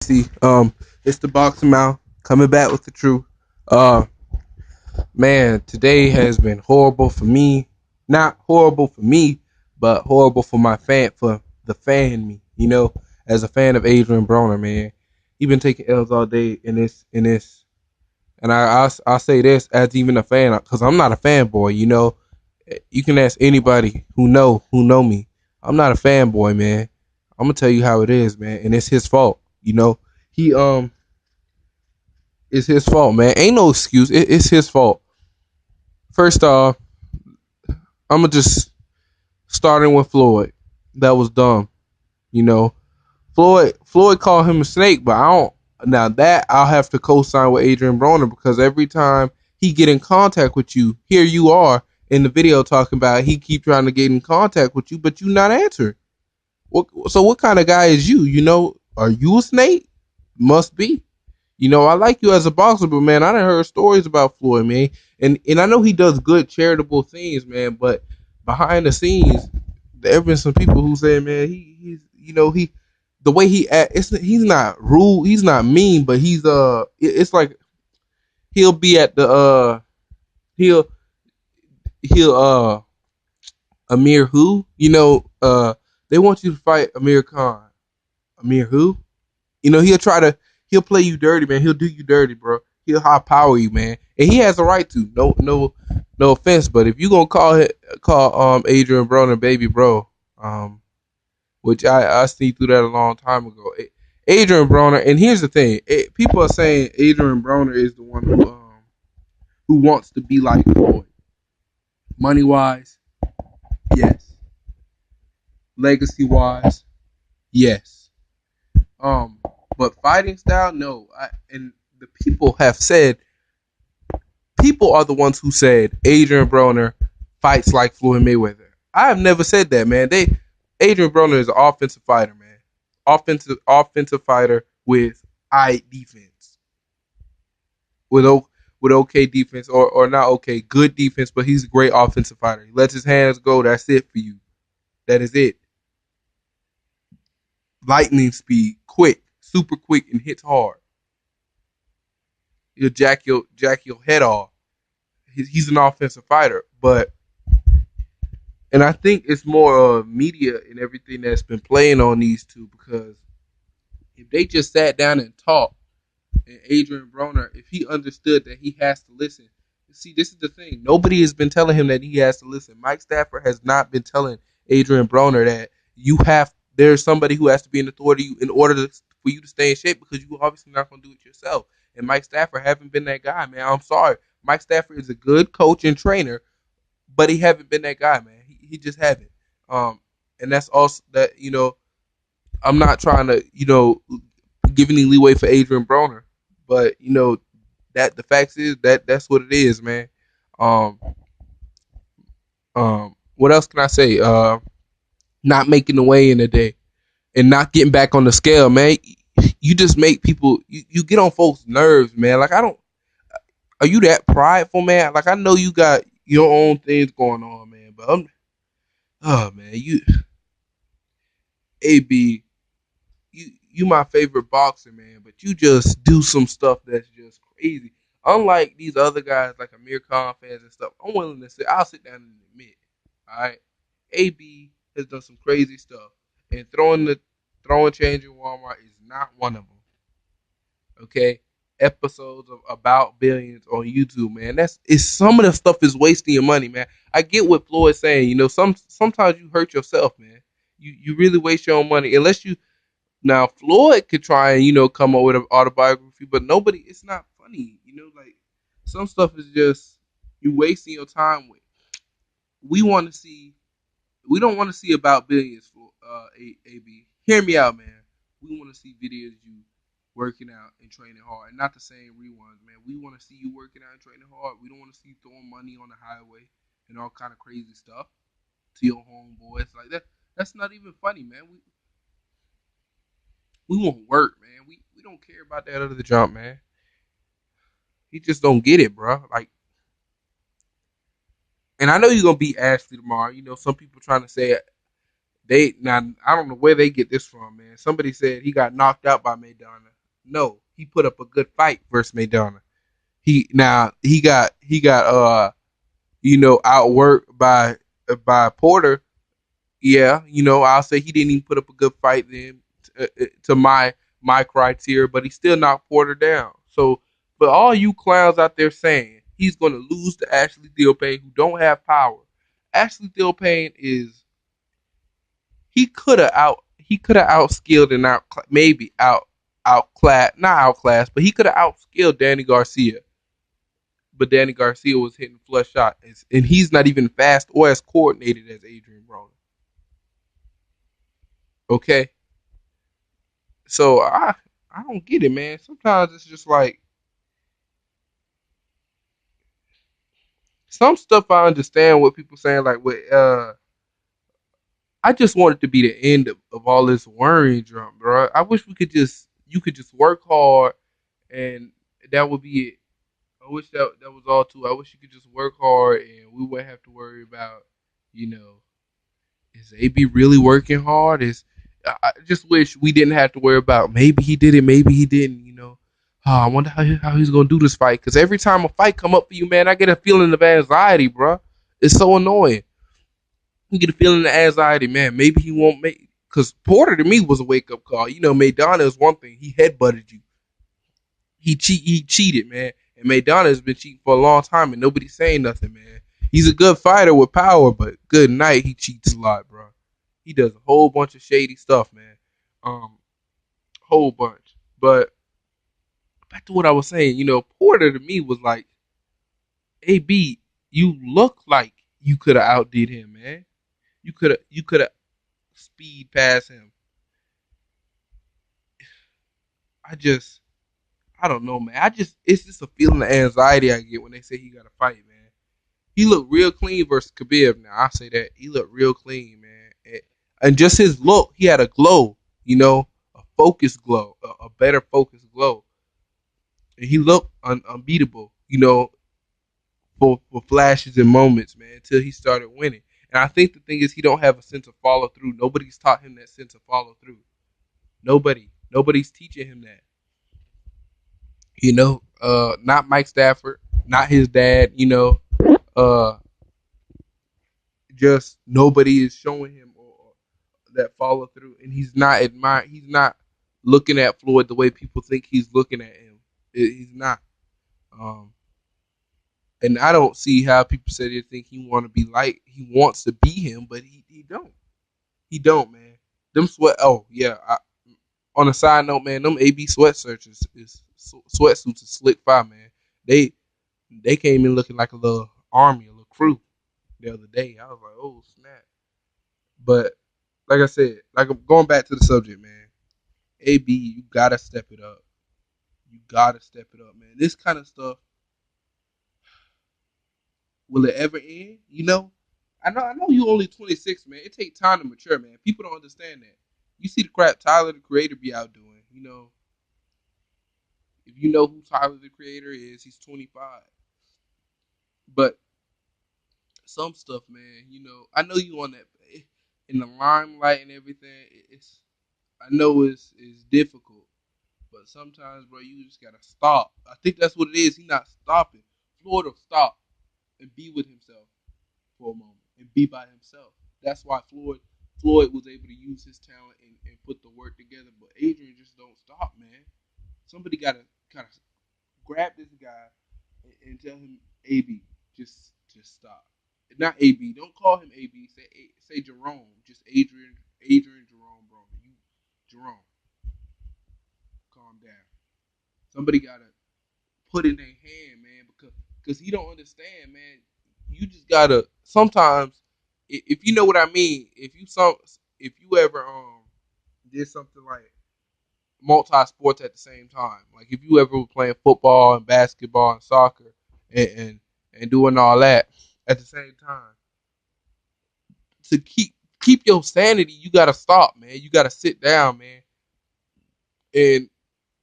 See, it's the boxing mouth coming back with the truth. Uh, man, today has been horrible for me. Not horrible for me, but horrible for my fan, for the fan me. As a fan of Adrian Broner, man, he been taking L's all day and I'll say this as even a fan, because I'm not a fanboy. You can ask anybody who know me. I'm not a fanboy, man. I'm gonna tell you how it is, man, and it's his fault. He It's his fault, man. Ain't no excuse. It's his fault. First off, I'm gonna just starting with Floyd. That was dumb. You know, Floyd called him a snake, but I don't. Now that I'll have to co-sign with Adrian Broner, because every time he get in contact with you, here you are in the video talking about he keep trying to get in contact with you, but you not answering. So what kind of guy is you? Are you a snake? Must be. I like you as a boxer, but man, I done heard stories about Floyd, man, and I know he does good charitable things, man. But behind the scenes, there have been some people who say, man, he the way he act, he's not rude, he's not mean, but it's like he'll be at the he'll he'll Amir who they want you to fight Amir Khan. Amir who? He'll play you dirty, man. He'll do you dirty, bro. He'll high power you, man, and he has a right to. No offense, but if you gonna call Adrian Broner baby bro, which I see through that a long time ago. Adrian Broner, and here's the thing: people are saying Adrian Broner is the one who wants to be like Floyd, money wise, yes, legacy wise, yes. Um, but fighting style, no. And the people are the ones who said Adrian Broner fights like Floyd Mayweather. I have never said that, man. Adrian Broner is an offensive fighter, man. Offensive fighter with defense, with with okay defense, or not okay, good defense, but he's a great offensive fighter. He lets his hands go. That's it for you. That is it. Lightning speed, quick, super quick, and hits hard. He'll jack your head off. He's an offensive fighter, and I think it's more media and everything that's been playing on these two, because if they just sat down and talked, and Adrian Broner, if he understood that he has to listen, see, this is the thing. Nobody has been telling him that he has to listen. Mike Stafford has not been telling Adrian Broner that there's somebody who has to be in authority in order for you to stay in shape, because you obviously not going to do it yourself. And Mike Stafford haven't been that guy, man. I'm sorry. Mike Stafford is a good coach and trainer, but he haven't been that guy, man. He just haven't. And that's also that. I'm not trying to give any leeway for Adrian Broner, but that the facts is that's what it is, man. Um, what else can I say? Not making the weigh in a day and not getting back on the scale, man. You just make people. You get on folks' nerves, man. Like, I don't. Are you that prideful, man? Like, I know you got your own things going on, man, but oh man, AB, you my favorite boxer, man, but you just do some stuff that's just crazy. Unlike these other guys like Amir Khan fans and stuff, I'm willing to say I'll sit down and admit, all right, AB has done some crazy stuff, and throwing change in Walmart is not one of them. Okay, episodes of About Billions on YouTube, man. It's some of the stuff is wasting your money, man. I get what Floyd's saying. Sometimes you hurt yourself, man. You really waste your own money unless you. Now Floyd could try and come up with an autobiography, but nobody. It's not funny, Like, some stuff is just you wasting your time with. We want to see. We don't want to see About Billions for AB. Hear me out, man. We want to see videos you working out and training hard, and not the same reruns, man. We want to see you working out and training hard. We don't want to see you throwing money on the highway and all kind of crazy stuff to your homeboys like that. That's not even funny, man. We want work, man. We don't care about that other jump, man. He just don't get it, bro. Like, and I know you're gonna beat Ashley tomorrow. Some people trying to say They now I don't know where they get this from, man. Somebody said he got knocked out by Maidana. No, he put up a good fight versus Maidana. He outworked by Porter. Yeah, I'll say he didn't even put up a good fight then to my criteria, but he still knocked Porter down. So, for all you clowns out there saying he's going to lose to Ashley Theophane, who don't have power, Ashley Theophane is he could have outskilled and maybe outclassed, not outclassed, but he could have outskilled Danny Garcia. But Danny Garcia was hitting flush shots, and he's not even fast or as coordinated as Adrian Broner. Okay, so I don't get it, man. Sometimes it's just like some stuff I understand what people saying, like with I just want it to be the end of all this worrying drum, bro. I wish you could just work hard and that would be it. I wish that was all too. I wish you could just work hard and we wouldn't have to worry about, you know, is AB really working hard? I just wish we didn't have to worry about maybe he did it, maybe he didn't. I wonder how he's gonna do this fight. Because every time a fight come up for you, man, I get a feeling of anxiety, bro. It's so annoying. You get a feeling of anxiety, man. Maybe he won't make. Because Porter to me was a wake up call. Maidana is one thing. He headbutted you. He cheated, man. And Maidana has been cheating for a long time, and nobody's saying nothing, man. He's a good fighter with power, but good night, he cheats a lot, bro. He does a whole bunch of shady stuff, man. Whole bunch. But back to what I was saying, Porter to me was like, AB, you look like you could have outdid him, man. You could have speed past him. I just I don't know, man. It's just a feeling of anxiety I get when they say he got to fight, man. He looked real clean versus Khabib. Now I say that he looked real clean, man, and just his look, he had a glow, a focused glow, a better focused glow, and he looked unbeatable, for flashes and moments, man, until he started winning. And I think the thing is he don't have a sense of follow through. Nobody's taught him that sense of follow through. Nobody's teaching him that. Not Mike Stafford, not his dad. Uh, just nobody is showing him or that follow through, and he's not admiring. He's not looking at Floyd the way people think he's looking at him. He's not. Um, and I don't see how people say they think he wants to be him, but he don't. He don't, man. Them sweat. Oh yeah. On a side note, man, them AB sweatsuits is slick fire, man. They they came in looking like a little army, a little crew the other day. I was like, oh snap. But like I said, like I'm going back to the subject, man. AB, you gotta step it up. You gotta step it up, man. This kind of stuff, will it ever end? I know you only 26, man. It takes time to mature, man. People don't understand that. You see the crap Tyler the Creator be out doing. If you know who Tyler the Creator is, he's 25. But some stuff, man, I know you on that in the limelight and everything. I know it's difficult, but sometimes, bro, you just gotta stop. I think that's what it is. He's not stopping. Floyd will stop and be with himself for a moment and be by himself. That's why Floyd was able to use his talent and put the work together. But Adrian just don't stop, man. Somebody gotta kind of grab this guy and tell him, AB, just stop. Not AB. Don't call him AB. Say Jerome. Just Adrian Jerome, bro. Jerome. Calm down. Somebody gotta put in their hand, man, because he don't understand, man. You just gotta sometimes, if you know what I mean. If you ever did something like multi sports at the same time, like if you ever were playing football and basketball and soccer and doing all that at the same time, to keep your sanity, you gotta stop, man. You gotta sit down, man. And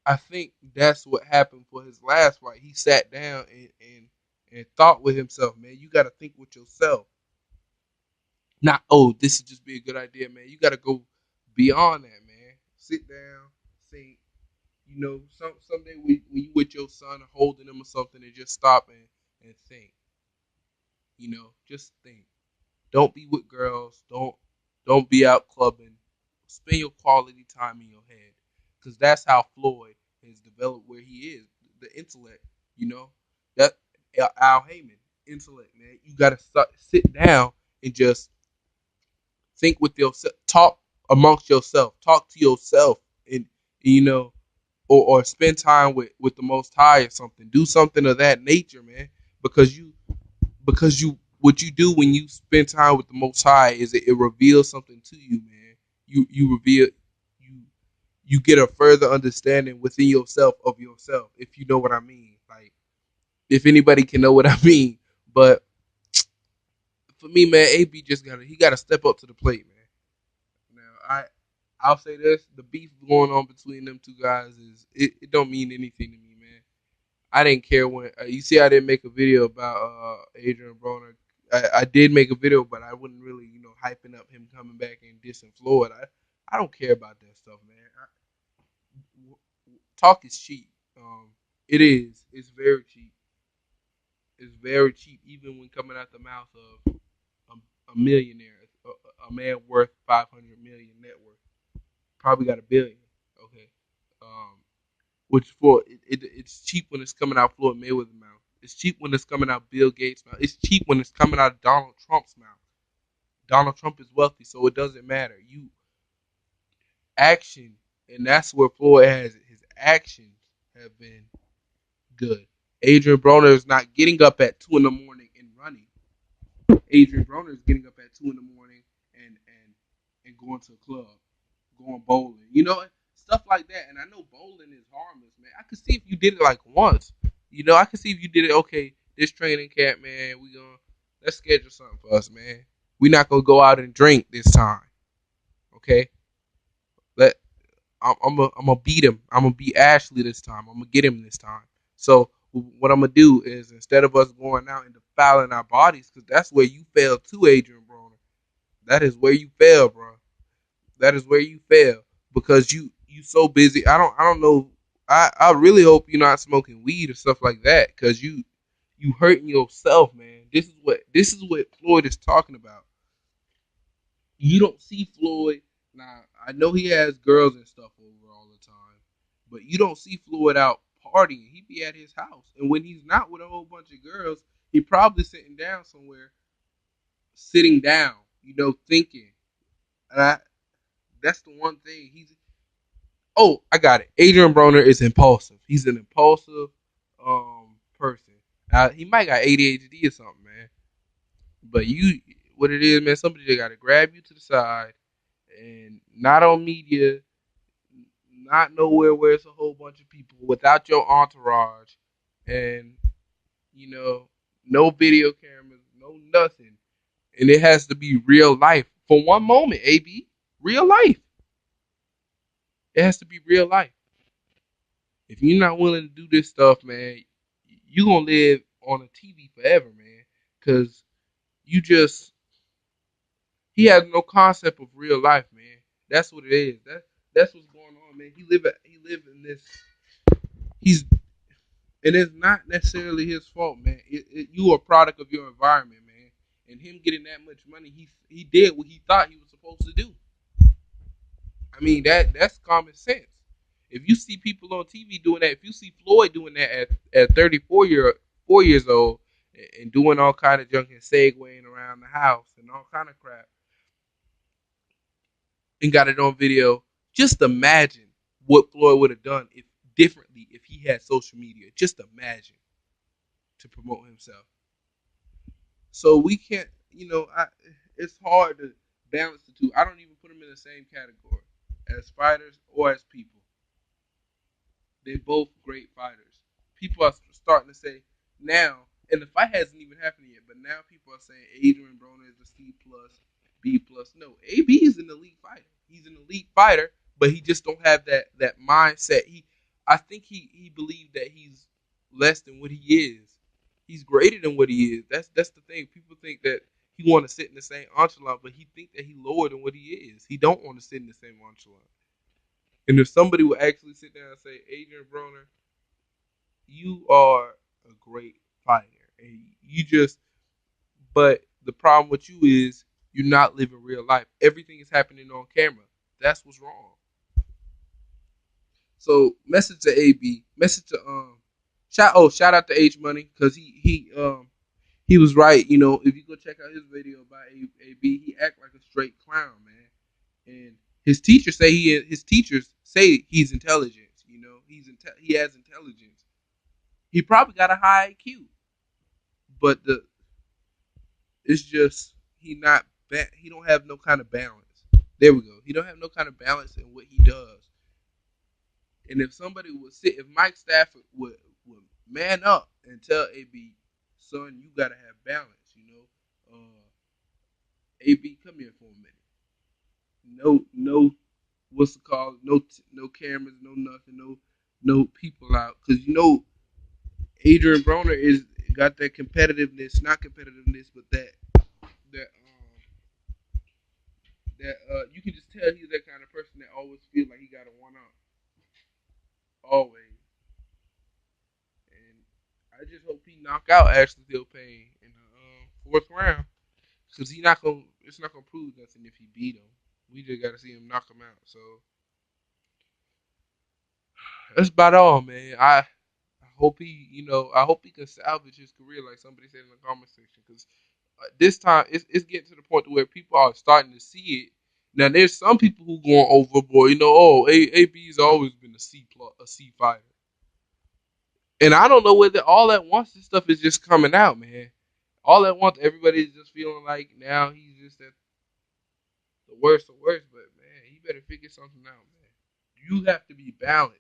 I think that's what happened for his last fight. He sat down and thought with himself, man. You got to think with yourself. Not, oh, this would just be a good idea, man. You got to go beyond that, man. Sit down, think. You know, someday when you with your son holding him or something, and just stop and think. You know, just think. Don't be with girls. Don't be out clubbing. Spend your quality time in your head, because that's how Floyd has developed where he is. The intellect, you know, that Al Heyman intellect, man. You gotta sit down and just think with yourself, talk amongst yourself, talk to yourself, and you know, or spend time with the Most High or something. Do something of that nature, man, because you what you do when you spend time with the Most High is it reveals something to you, man. You reveal you you get a further understanding within yourself of yourself, if you know what I mean. Like, if anybody can know what I mean. But for me, man, AB just gotta step up to the plate, man. Now I'll say this: the beef going on between them two guys it don't mean anything to me, man. I didn't care when you see I didn't make a video about Adrian Broner. I did make a video, but I wouldn't really hyping up him coming back and dissing Floyd. I don't care about that stuff, man. Talk is cheap. It is. It's very cheap. It's very cheap, even when coming out the mouth of a millionaire, a man worth 500 million net worth. Probably got a billion. Okay. Um, which for it's cheap when it's coming out Floyd Mayweather's mouth. It's cheap when it's coming out Bill Gates' mouth. It's cheap when it's coming out Donald Trump's mouth. Donald Trump is wealthy, so it doesn't matter. You action, and that's where Floyd has it. His actions have been good. Adrian Broner is not getting up at 2 in the morning and running. Adrian Broner is getting up at 2 in the morning and going to a club, going bowling. Stuff like that. And I know bowling is harmless, man. I could see if you did it like once. I could see if you did it. Okay, this training camp, man. Let's schedule something for us, man. We're not gonna go out and drink this time. Okay, let I'm gonna beat him. I'm gonna beat Ashley this time. I'm gonna get him this time. So what I'm gonna do is, instead of us going out and defiling our bodies, because that's where you fail too, Adrian Broner. That is where you fail, bro. That is where you fail, because you so busy. I don't know. I really hope you're not smoking weed or stuff like that, because you hurting yourself, man. This is what Floyd is talking about. You don't see Floyd now. I know he has girls and stuff over all the time, but you don't see Floyd out partying. He be at his house, and when he's not with a whole bunch of girls, he probably sitting down somewhere, sitting down, thinking. And that's the one thing he's. Oh, I got it. Adrian Broner is impulsive. He's an impulsive person. He might got ADHD or something, man. But what it is, man, somebody that got to grab you to the side, and not on media, not nowhere where it's a whole bunch of people, without your entourage, and you know, no video cameras, no nothing, and it has to be real life for one moment. AB, real life. It has to be real life. If you're not willing to do this stuff, man, you gonna live on a TV forever, man. Cause you just he has no concept of real life, man. That's what it is. That's what's going on, man. He live in this. He's and it's not necessarily his fault, man. You are a product of your environment, man. And him getting that much money, he did what he thought he was supposed to do. I mean that's common sense. If you see people on TV doing that, if you see Floyd doing that at 34 years old, and doing all kind of junk and segueing around the house and all kind of crap, and got it on video, just imagine what Floyd would have done if differently if he had social media. Just imagine, to promote himself. So we can't, it's hard to balance the two. I don't even put them in the same category as fighters or as people. They're both great fighters. People are starting to say now, and the fight hasn't even happened yet, but now people are saying Adrian Broner is a C plus, B plus. No, AB is an elite fighter. He's an elite fighter, but he just don't have that mindset. I think he believed that he's less than what he is. He's greater than what he is. That's the thing. People think that he want to sit in the same echelon, but he think that he lower than what he is. He don't want to sit in the same echelon. And if somebody would actually sit down and say, Adrian Broner, you are a great fighter, and you just, but the problem with you is you're not living real life. Everything is happening on camera. That's what's wrong. So message to AB, message to shout out to H Money because he was right. You know, if you go check out his video about AB, he act like a straight clown, man. And his teachers say he's intelligent. You know, he has intelligence. He probably got a high IQ, but it's just he don't have no kind of balance. There we go. He don't have no kind of balance in what he does. And if somebody if Mike Stafford would man up and tell AB, son, you gotta have balance, you know. AB, come here for a minute. No, what's it called? No cameras, no nothing, no people out, because you know Adrian Broner is got that competitiveness, not competitiveness, but that you can just tell he's that kind of person that always feels like he got a one up, always. And I just hope he knock out Ashley Hill Payne in the fourth round, because he not gonna. It's not gonna prove nothing if he beat him. We just got to see him knock him out. So that's about all, man. I hope I hope he can salvage his career, like somebody said in the comment section, because this time it's getting to the point where people are starting to see it. Now there's some people who going overboard. You know, oh, AB's always been a C fighter, and I don't know whether all at once this stuff is just coming out, man. All at once, everybody's just feeling like now he's just at the worst of worst. But man, he better figure something out, man. You have to be balanced.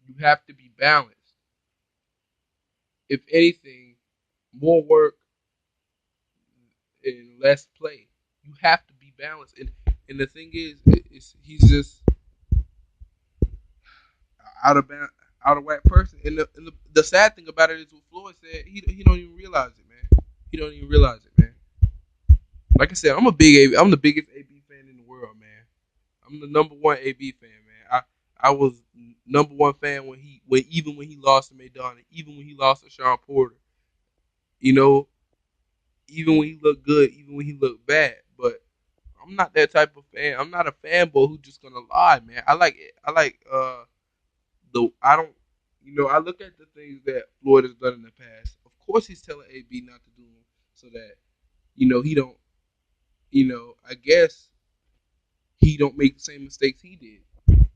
You have to be balanced. If anything, more work and less play. You have to be balanced. And the thing is he's just out of out of whack person. And the sad thing about it is what Floyd said. He don't even realize it, man. He don't even realize it, man. Like I said, I'm I'm the biggest AB fan in the world, man. I'm the number one AB fan, man. I was number one fan even when he lost to Maidana, even when he lost to Sean Porter. You know, even when he looked good, even when he looked bad. But I'm not that type of fan. I'm not a fanboy who's just gonna lie, man. I like it. I like the I don't I look at the things that Floyd has done in the past. Of course he's telling AB not to do them so that, he don't I guess he don't make the same mistakes he did.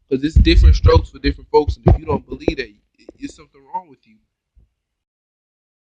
Because it's different strokes for different folks, and if you don't believe that, it's something wrong with you.